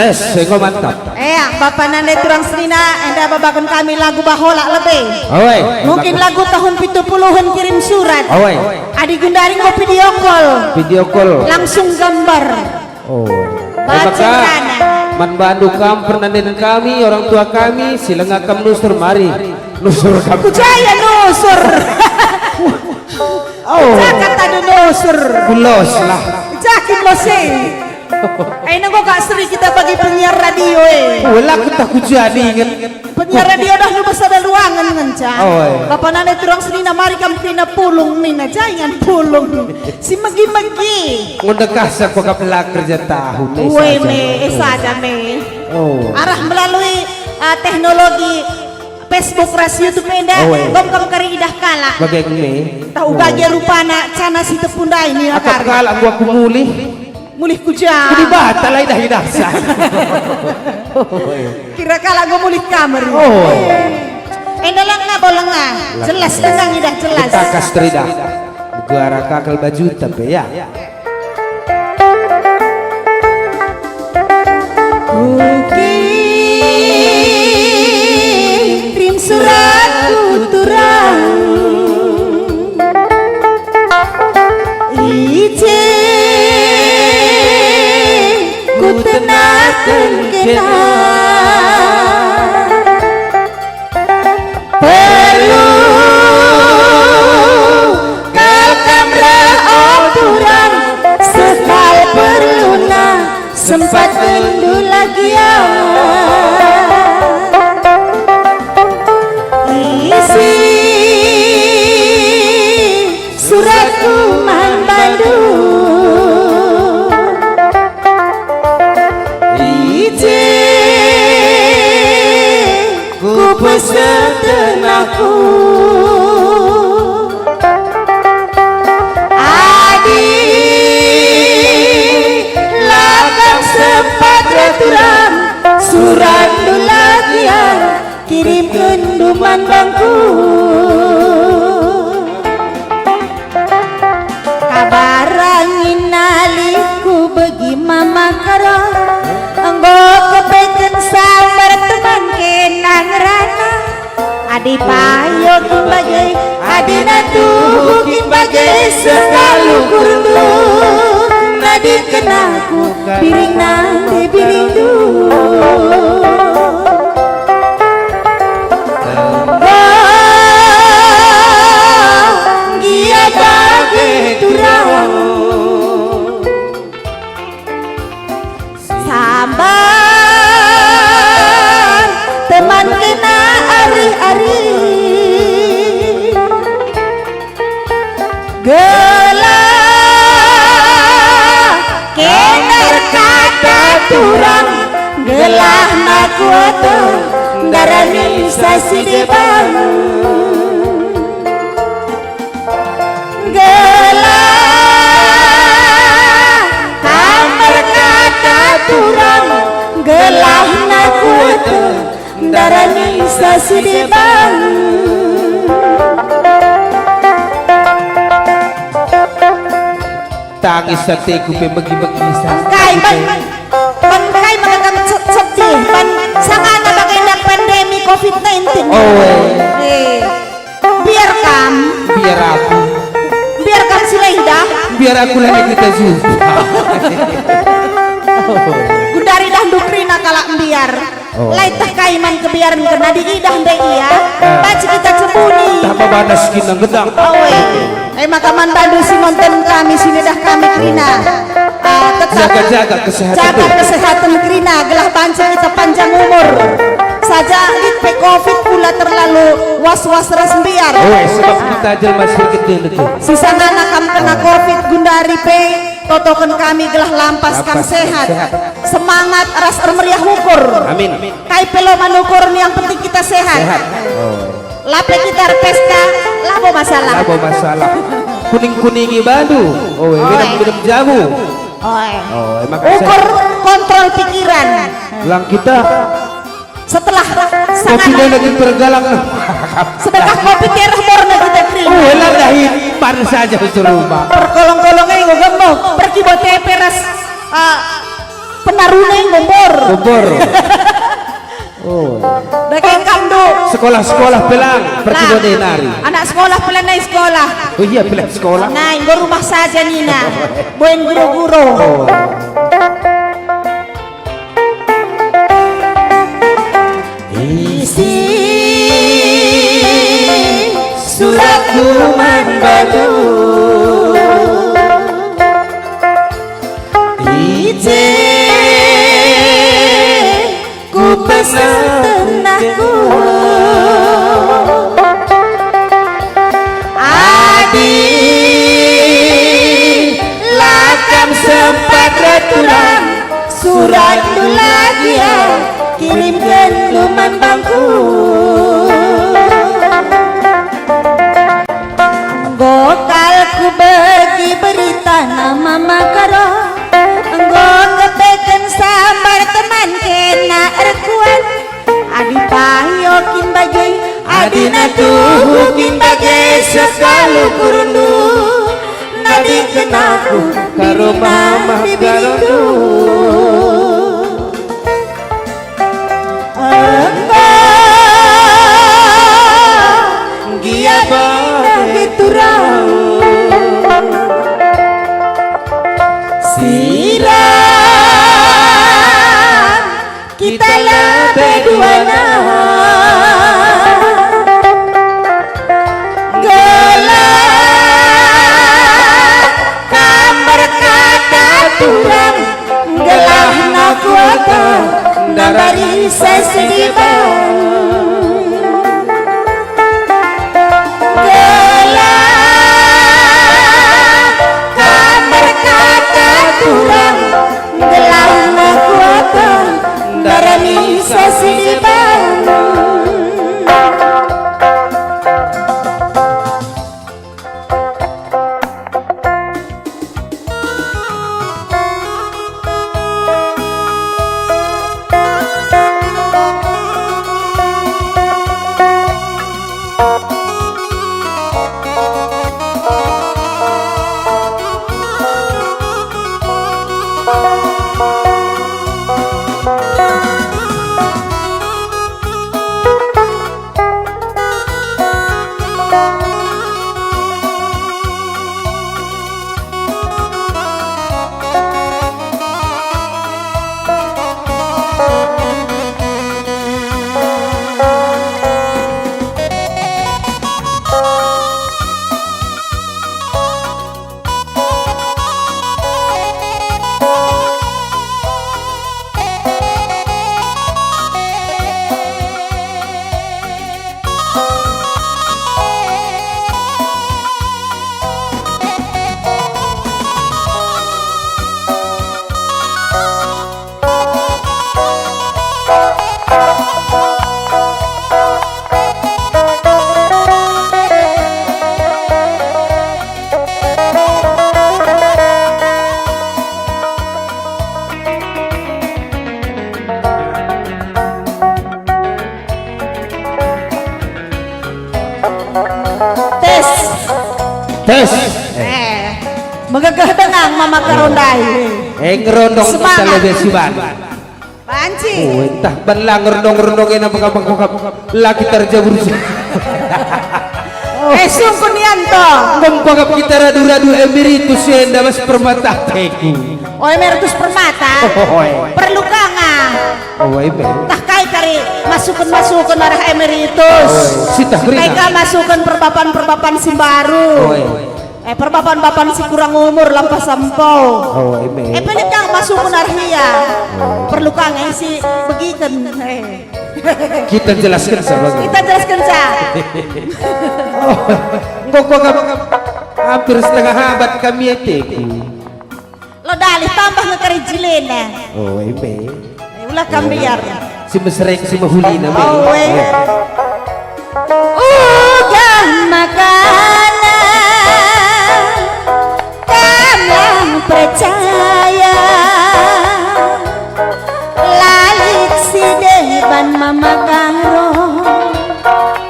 tes sego mantap. Bapak Nanda Turang Serina enda babakan kami lagu bahola lebih. Oi. Mungkin lagu tahun 70-an kirim surat. Oi. Adi Gundari mau video call. Video call. Langsung gambar. Oh. Baca Man bandu kam pernanen kami orang tua kami silengakam nusur mari. Nusur kamu. Jaya nusur. Oh. Jakat tadi nusur. Bulos lah. Jakin losing. Nengok gak seri kita bagi penyiar radio Wala kita kujadi kan. Penyiar radio dah lu besar ruangan ngenca. Bapak Nanda Turang Serina mari kami kena pulung nina jangan pulung. Si megi-megi. Ngondekah sa ko kapela kerja tahu nih. Woi me esada me. Oh. Arah melalui teknologi Facebook ras YouTube enda gom kari idah kala. Bagai me. Tahu bagai rupana cana si tepunda ini akar. Akal aku mulih. Mulih kujang. Kini batal ay dahil nasa. Kira kala gue mulih kamar. Endalang na bolang na. Jelas tenang idah jelas. Kita kastrida. Negara kakal baju tapi ya. Kirim surat kuturang. Tenakan kena perlu kalkamrah oturan sekal perluna sempat rendu lagi isi suratku manbandu pesan aku adik lakang sempat returan surat dulakian kirim kenduman bangku kabar angin aliku bagi mama karo anggo kepeken sambar teman kenang rana adi payo kimbagai adi natu kimbagai sekalu kurdu nadi kenaku biring nande birindu gia bagai turang sabar teman kena ari-ari gelah kener kata turang gelah nakuatu darani sasi depan gelah kamar kata turang gelah nakuatu darani sasi depan tangis hatiku bagi-bagi kai bangkai magagam sedih sangana bagai nak pandemi COVID-19 biar kam sila indah biar aku lagi kita jumpa Gundari dah dukrina kalak biar lain tak kaiman kebiaran kena diidah deh iya baca kita cembuni tambah banas kita gedang makaman bandu si monten kami sini dah kami krina tetap jaga kesehatan krina gelah banca kita panjang umur saja pe covid pula terlalu was-was ras biar sebab kita jelma sedikit itu sisa anak kam kena covid Gundari pe totokan kami gelah lampas kam sehat semangat ras meriah ukur amin kai pelo manukur yang penting kita sehat lape kita pesta labo masalah kuning-kuningi badu minum jamu ukur kontrol pikiran lang kita setelah kopi lagi bergalang sedekah kopi terah borna kita terima lah dahin par saja suruh perkolong-kolongnya gue gemuk pergi buat teperas penaruneng gombor. Gombor. Oh. Daking kamdo. Sekolah-sekolah pelang pergi nari. Anak sekolah pelan naik sekolah. Oh iya pelang sekolah. Nah, go rumah saja Nina. Boen guru-guru. Oh. Isi suratku mandatu. Ije ku pesan tenahku. Adi lakam sempat returan surat lagi ya kirimkan luman bangku. Gokal ku bagi berita nama makaro. Enggo kepeken sambar teman kena erkuan. Adi payo kin bagai adi natu kin bagai sekalu kurundu. Nadi kenaku Karo mama bibiriku. Gia bagai turang siram kita lebih duana gelap kamar kata turang gelah naku akan nabari sesedibang kurang gelang kekuatan darani sesiban. Tes. Magagadangang mama karonday. Ngerondong sa telebisiban. Panci. Oh, entah banlang ngerondong-ngerondongin ang mga laki terjabur. Sungko niyan to. Kumpagap kita radu-radu emeritus yang dapat permata teku. O emeritus permata. Perlu ka nga. Oh, ibe. Tah kay kari masukun arah emeritus. Sita Kay ka masukun perbapan simbaru. Perbapan si kurang umur lampas sampau. Oh, ibe. Pelit kang masukun arhiya. Perlu ka nga si begiken. Kita jelaskan sahabat. Kita jelaskan sa. Hampir setengah abad kami teku. Lo dalih tambah ngekari jilena. Oh, ibe. Ulah kambiar. Si mesrek si mahulina. Oh, udah makanan kamu percaya lalik si deban mama karo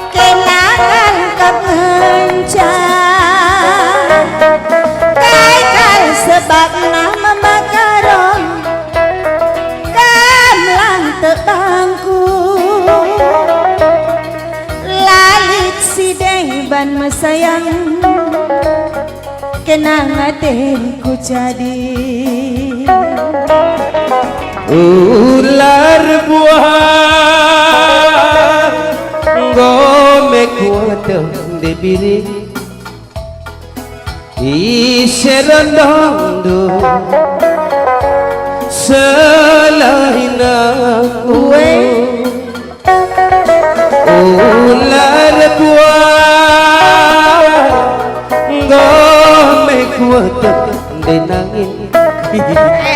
kenangan kekencan kai sebab nama makaron bangku lalit si deban masayang kenang ateku jadi ular buah gome kuatang debiri iserandong selain aku ular buah gome kuatang denangin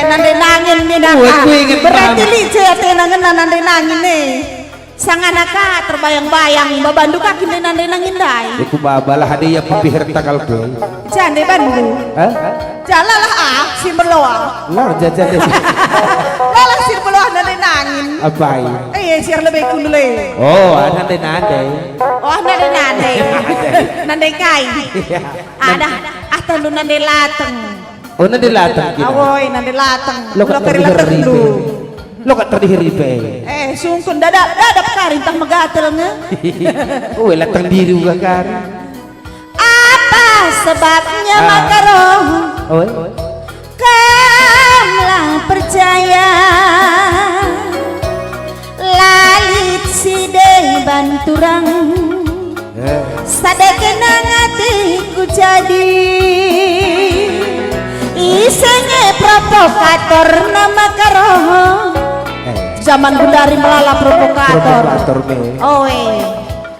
nandenangin ni berarti lice ate nandenangin nih sang anaka terbayang-bayang babandu kaki ni nandenangin dai iku babalah hadiah pembihir takal gue jande bandu jalalah si berloa lah jajan lalah si berloa nandenangin apa sir lebih kulule oh nande nande kai ada tandu nande lateng oh nande lateng kita awoy nande lateng lo kat terdihiripe lo kat terdihiripe sungkun dadap karintah megatel nge oh lateng diri juga kan apa sebabnya makaroh kamlah percaya lalit si deban turang sadekenang hatiku jadi isenge provokator nama karoho zaman Gundari melala provokator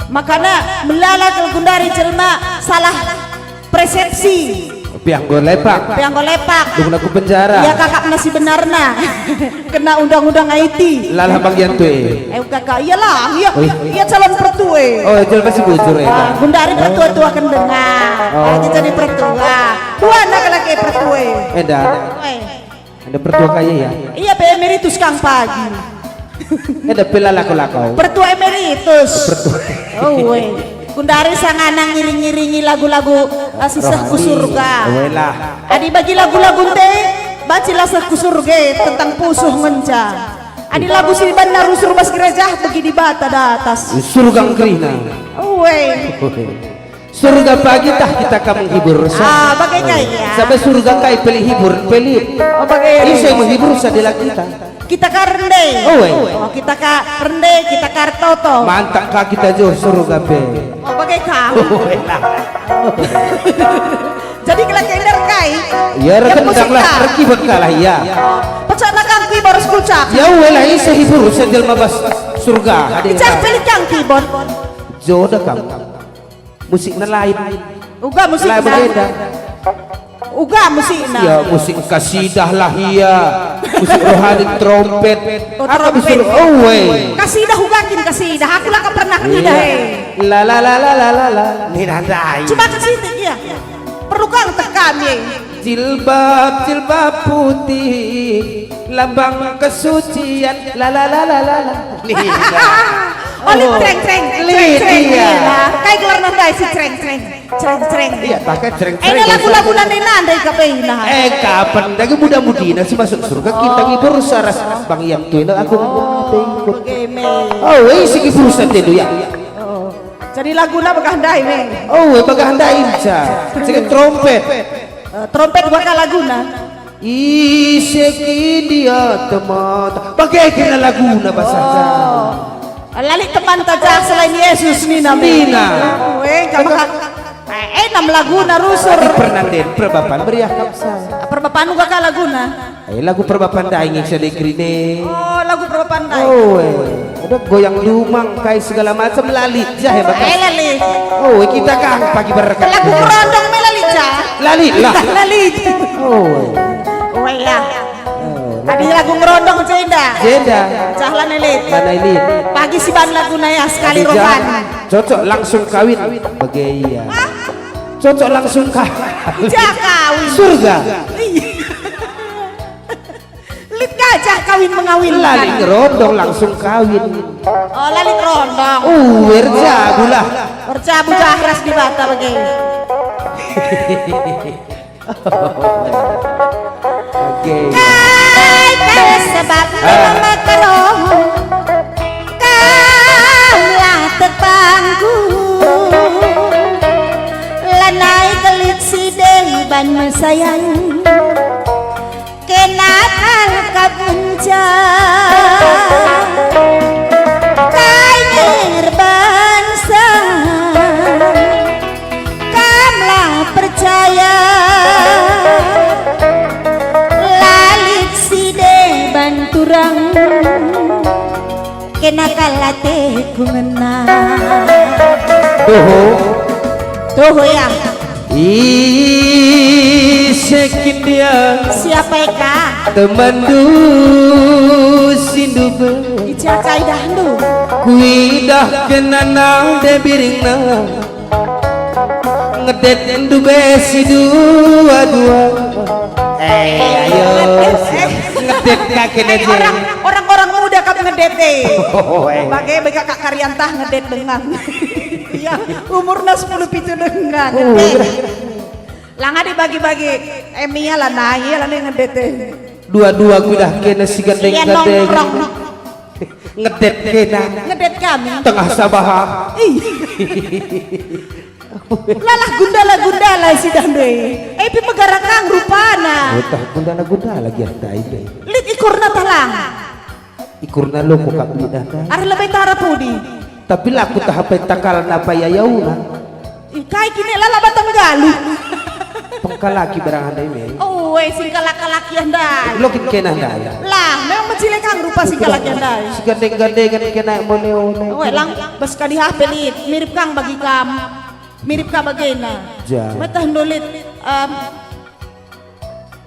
makanya melala ke Gundari jelma salah persepsi pianggo lepak dulu aku penjara ya kakak nasi benarna kena undang-undang IT lalah bagian tuh kakak iyalah iya calon pertue jual masih bujur ya Gundari pertua-tua kan dengar lagi jadi pertua dua anak laki pertue ada pertua kaya ya iya emeritus kang pagi ada pila lako-lako pertua emeritus Gundari sang anak ngiring-ngiringi lagu-lagu sisahku surga adi bagi lagu-lagu teh bacilah sisahku surga tentang pusuh ngenca adi lagu si bandar rusur bas gereja bagi di bata atas surga kerina surga pagi tah kita kamu hibur bagaimana ya sampai surga kai pilih hibur pilih ini saya menghibur sadela kita karende kita karende kita kartoto mantap kak kita jauh surga be bagai kamu jadi kalau kender kai ya rekendang lah pergi bekalah ya pecahlah kaki baru sekucak ya wala ini saya hibur sadel mabas surga pecah pilih kaki bon jodoh kamu musiknya lain uga musiknya berbeda uga musiknya ya musik kasidah lah ya musik rohani trompet apa bisa kasidah ugakin kasidah aku lah pernah kasidah la la la la la la la ini nandai cuma kasidah iya perlu kang tekami jilbab putih lambang kesucian la la la la la la treng kayak keluar nandai si treng iya pakai treng ini lagu-lagu nandai kapeina kapan lagi muda-mudi nasi masuk surga kita ngibur saras bang yang tuh aku isi ngibur sadelu ya jadi lagunya bagandai bagandai aja sedikit trompet gua ka laguna iseki dia teman pakai kena laguna bahasa lali teman tajak selain Yesus Nina nam laguna rusur pernanden perbapan beriah kapsa perbapan gua ka laguna lagu perbapan daing sedekrine lagu perbapan daing ada goyang lumang kai segala macam lalit jah ya bakas lalit kita kang pagi berkat lagu rondong melalit jah lalit lah lalit ya tadi lagu ngerondong jenda cahlan elit pagi si ban lagu naya sekali rohan cocok langsung kawin bagaya cocok langsung kawin surga lit gajah kawin mengawinkan lali ngerondong langsung kawin lali ngerondong berjabu lah berjabu jahras di bata bagaya sebab makaroh ban mesayang kenakal kabunca kainer bangsa kamlah percaya lalik side banturang kenakal late kungena Toho ya Isekin dia siapa eka teman du sindu be icakai dahdu kuidah kenana de biringna ngedet du besi dua ayo ngedet kakek aja orang muda kap ngedete bagai kak karyantah ngedet dengan iya umurnya 10 pitu dengan langa dibagi-bagi eminya lah nahi lah ngedete dua-dua kuidah kena si gandeng-gandeng ngedet kena ngedet kami tengah sabaha lalah gundala si dande pi pegarakang rupana tah gundala lagi ada ide lit ikurna talang ikurna lo kok kak lidah ar lebih tara pudi tapi laku tahap takal napa ya yauna kai kini lala batang galu pengkalaki barang anda ini oh sing kalaki andai lo kena andai lah memang mencilekang rupa sing kalaki andai si gandeng-gandengan kena moneo lang bas ka di HP lit mirip kang bagi kam mirip ka bagena ja matah nulit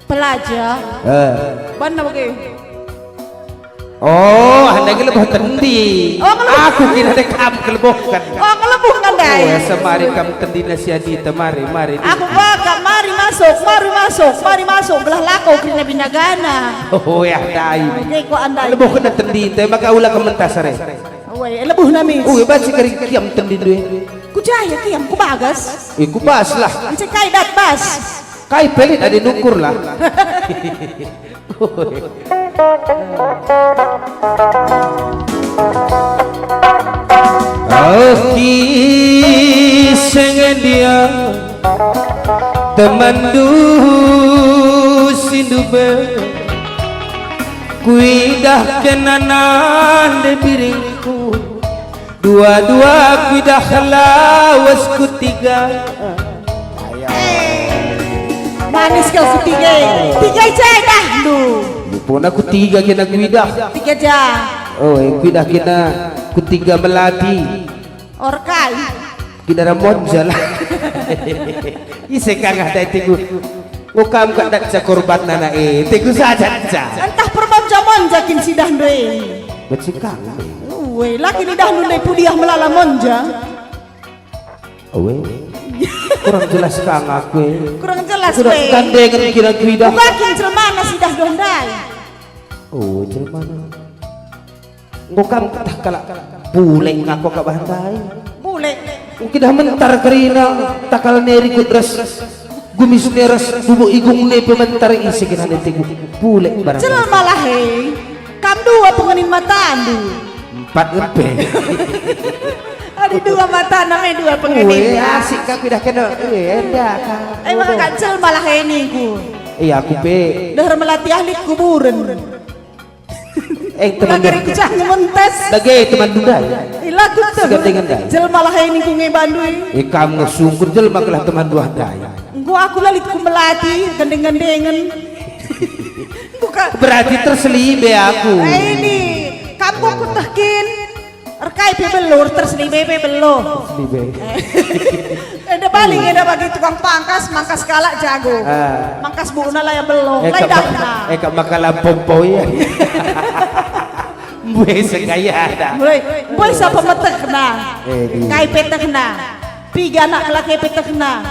pelajar mana bagi oh anda kelebih tendi aku kira ada kamu kelebohkan oh kelebohkan dai oh semari kamu tendi nasi adita mari aku baga mari masuk belah lakau kena binagana oh ya dai oke ko andai leboh kena tendi teh maka ulah kementasare we lebuh nami baca kari kiam tendi due kujaya kiam ku bagas ku bas lah cek kai dat bas kai pelit ada nukur lah kisah dia teman du sindu be kuidah kenanan de biringku dua-dua kuidah lawas kutiga manis kau ketiga cai dah lu pun aku tiga kena kuidah tiga jam oh kuidah kena kutiga melati orkai kena monjal ise kang ada tigu ukam kak dak korban nana tigu saja entah permonja kin si dah doi becikang we laki ni dah nulai pudiah melala monja we kurang jelas kang aku kurang jelas sudah we gandengan kira kuidah bukan celmana si dah dondai oh celmana ngokam tah kala puleng aku ka bantai boleh mungkin dah mentar kerina takal neri kudras gumis neras bubu igung ne pementar isi kena netigu puleng barang celmalah he kam dua pengenin mata andu 4 empe ada dua mata namanya dua pengenin asik kak udah kena endak maka kan celmalah he ni ku iya aku pe dah melatih ahli kuburan teman dari kucah ngementes lagi teman dudai lagu tuh jelmalah ini ku ngebandui kamu ngesungkur jelma kelah teman dua daya gua aku lalit ku melati gandeng-gandengan bukan berarti terselibe aku ini kamu aku tahkin erkai pe belur terselibe pe belur ada paling ada bagi tukang pangkas mangkas kalak jago mangkas buuna lah yang belum lain dah kak makalah pompo ya Boy segaya ada. Boy siapa metek na? Kai petek na. Piga anak laki petek na.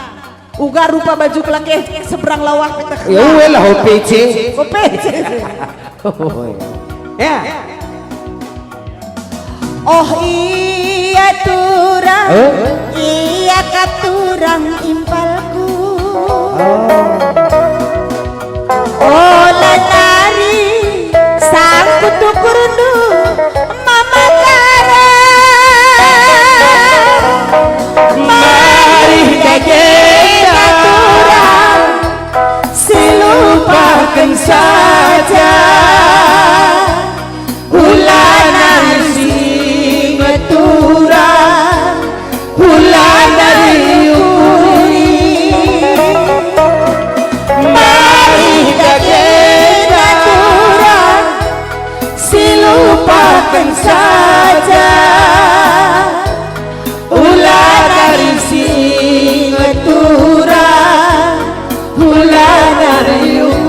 Uga rupa baju laki seberang lawak petek na. Ya ulah OPC. OPC. Ya. Oh iya turang, iya katurang impalku. Oh latari sang kutu kurundu mama kara. Mari katurang saja ulah dari singetura ulah dari yuri.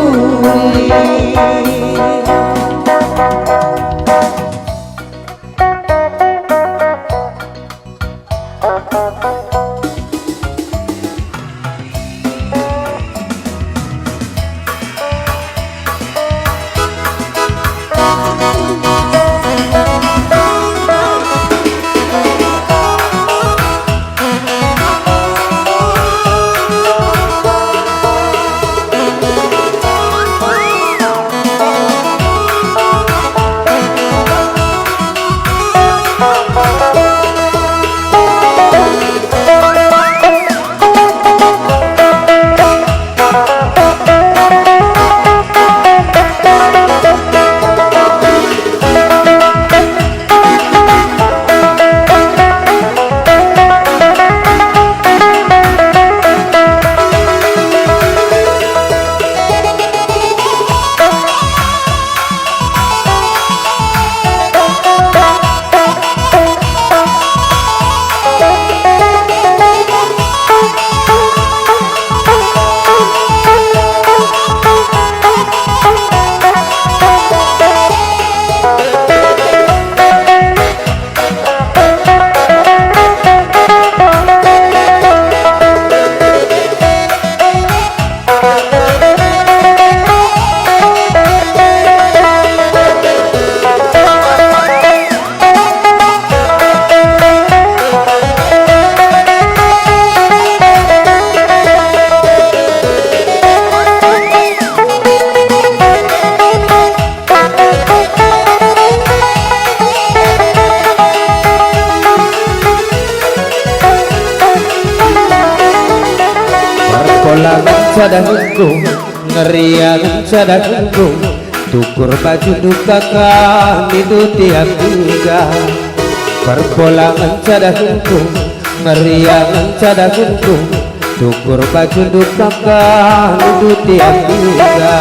Kolangan cadangku, ngeriangan cadangku, tukur baju duka kami tiap tiga. Perpolangan cadangku, ngeriangan cadangku, tukur baju duka kami tiap tiga.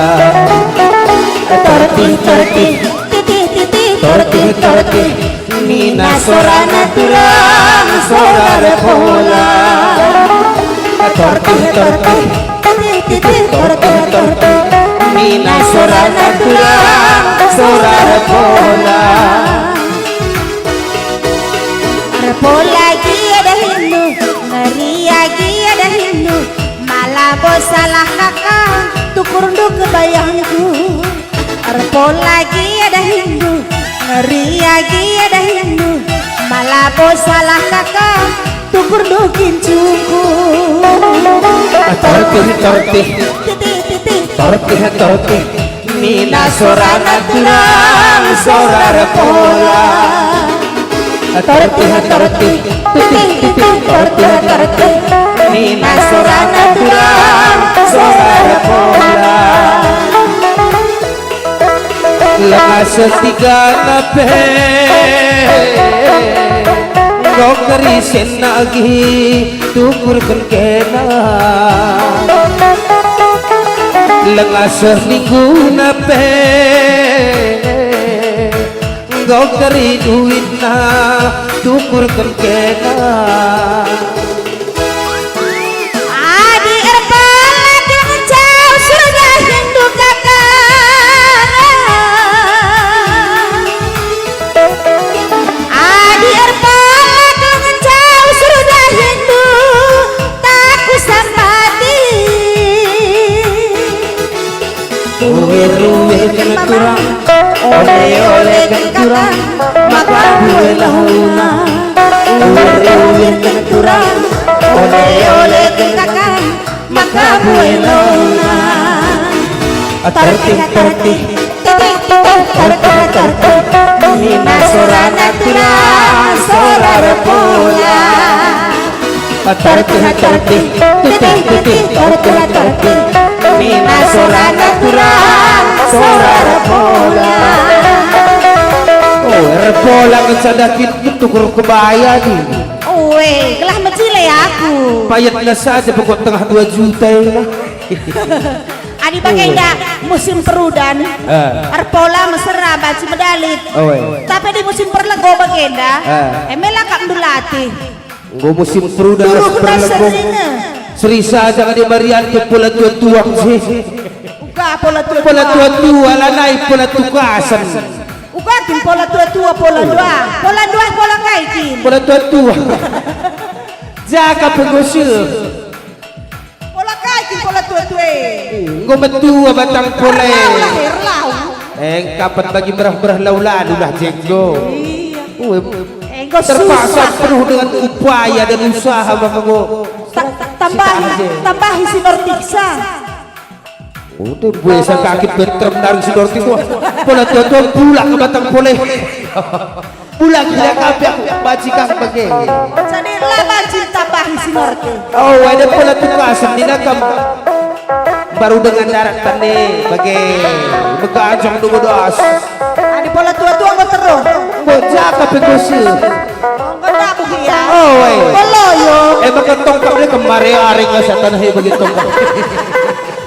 Tertih, Nina sorana tulang, sorare pola. Torti Nina sorana tulang sorara pola Repola ada hindu Maria ada hindu malah bos salah kakak tukur kebayangku. Repola ada hindu Maria ada hindu malah bos salah kakak tukur kincuku. Torti Nina sorana tulang sorara pola. Torti Nina sorana tulang sorara pola. Lekas setiga nape kau kerisin lagi tukur kena. Lengas seminggu nape kau keri duit na tukur kena. Adi erpala dengan jauh sudah hindu kakak. Adi erpala dengan jauh sudah hindu tak kusambati. Ruwe kena turang, oleh kena turang, maka gue launa. Ruwe kena turang, oleh kena kakak maka gue launa. terti Nina sorana tulang sorara pola. Terti Nina sorana tulang sorara pola. Oh, repola ngecadakit tukur kebaya nih. Weh, gelah mecile aku. Payatnya saja pokok tengah 2 juta lah. Adi bagenda musim perudan. Arpola mesra baci medalit. Tapi di musim perlego bagenda. Emela kak dulati. Gue musim perudan Turu kita perlegong. serina. Serisa jangan di Marian ke pola tua sih. Uga pola tua. Pola tua lah naik pola tukasan. Uga tim pola tua pola dua. Pola kaitin. Pola tua. Jaga pengusil. Pola kaitin pola tua. Gue metua batang pola. Lahir lau. Kapan bagi berah-berah laulalu lah jenggo. Engko Terpaksa susah. penuh dengan upaya dan usaha maka gue. Tambahi si Nortiksa. Udah gue kaki bentrem dari si Dorti tua. Pola tua pulang ke batang pola. Pulang ke kafe aku bajikan bagai. Jadi lama cinta bahi si Norti. Oh, ada pola tukasan di nakam. Baru dengan darat tane bagai begajang dulu dos. Ada pola tua nggak terus. Bocah kafe kusil. Nggak dapat ya. Oh, woi. Poloyo. Maka tongkap dia kemari aring setan he begitu tongkap.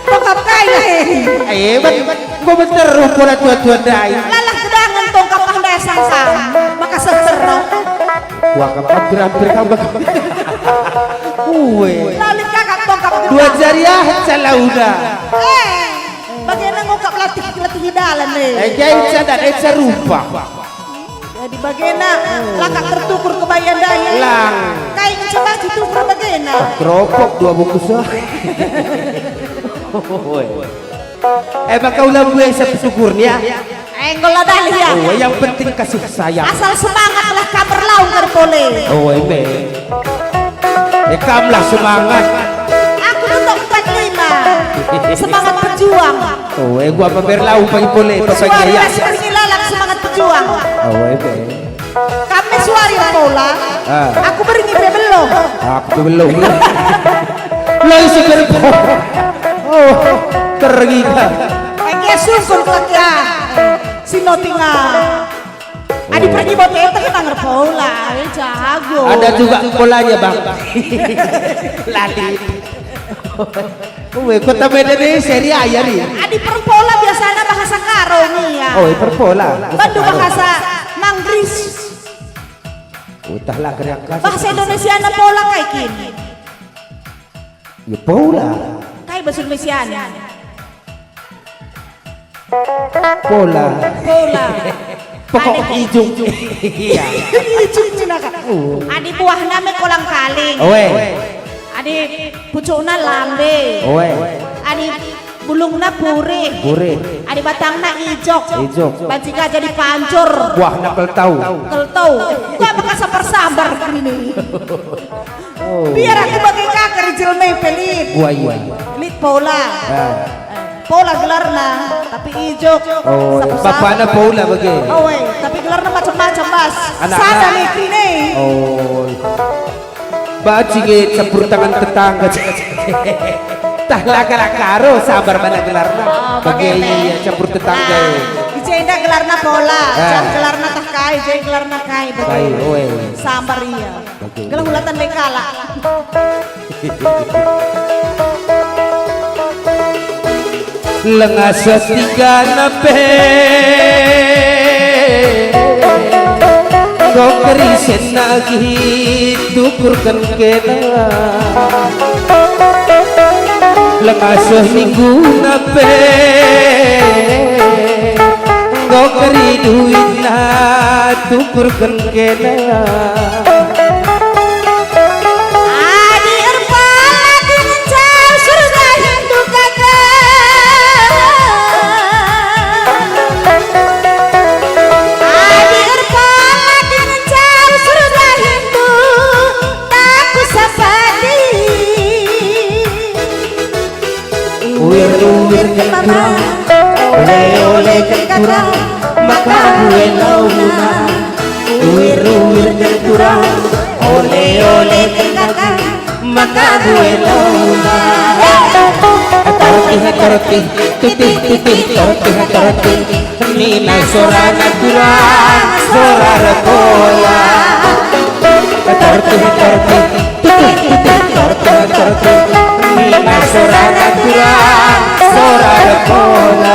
Tongkap kaya. Bet, gue bener pola tua dai. Lalah kedangan tongkap anda sang. Maka seterno. Wah, hampir kamu. Lalit kakak tongkap. Dua jariah salauda. Bagaimana ngungkap latih hidalan nih. Jai cadat serupa. Jadi bagaimana lakak tertukur kebayan daya. Lang. Kain coba ditukur bagaimana. Keropok 2 bungkus. Emang kau lah gue yang syukurnya. Enggol ada ya. Oh, yang penting kasih sayang. Asal semangat lah kabar laung boleh. Oh, ebe. Kamlah semangat. Aku untuk 45. Semangat berjuang. Oh, gua pamer laung pagi boleh Suari papanya. masih lalang semangat berjuang. Oh, ebe. Kami suari pola. Aku beringi belum. Aku belum. Lo isi kerpo. Oh, tergila. Kayak sungkul ya. Sino tinggal. Adi pergi buat kita kita ngerpola. Jago. Ada juga polanya, Bang. Lali. Kota Medan ini seri ayah nih. Adi perpola biasanya bahasa karo nih ya. Oh, perpola. Bantu bahasa Manggris. Utahlah kerja kasih. Bahasa Indonesia na pola kayak gini. Ya pola. Kayak bahasa Indonesia nya. Pola. Pola. Pokok hijau. Iya. Adi buah nama kolang kaling. Owe. Adi pucukna lambe. Owe. Adi bulungna purih. Purih. Adi batangna ijok. Ijok. Bajika jadi pancur. Buah nakal tahu. Keltau. Gua bakal sabar-sabar ini. Biar aku bagai kakak jelme pelit. Buah iya. Pelit pola. Pola gelarna, tapi ijok. Oh, bapaknya pola bagi. Oh, tapi gelarna macam-macam mas. Anak-anak. Sada nih. Oh. Bajinge campur tangan tetangga. Tah laka karo sabar mana gelarna. Bagi iya campur tetangga. Ijenda gelarna pola, jam gelarna tah kai, jeng gelarna kai. Kai, oe. Sambar iya. Gelang hulatan bekala. Lengah setiga nape kau kerisen lagi tukurkan kena lengah seminggu nape kau keri duit na tukurkan kena oleh kekurang maka gue launa uir kekurang oleh kekurang maka gue launa torti torti nina sorana kurang sorara pola torti nina sorana kurang ora ada pola